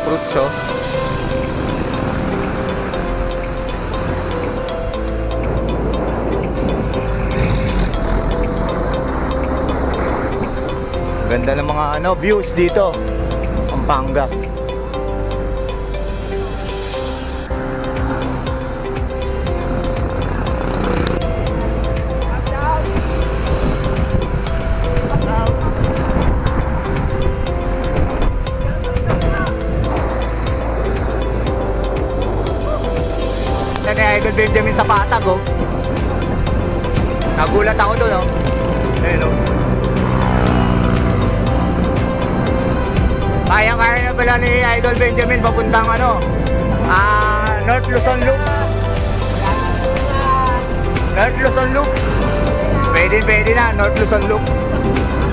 fruits, oh. Ganda ng mga views dito. Pampanga. Yan ay Idol Benjamin sa Patag, oh. Nagulat ako doon, oh. Ayun, oh. Kayang-kaya na pala ni Idol Benjamin papuntang North Luzon Loop. North Luzon Loop. Pwede na, North Luzon Loop.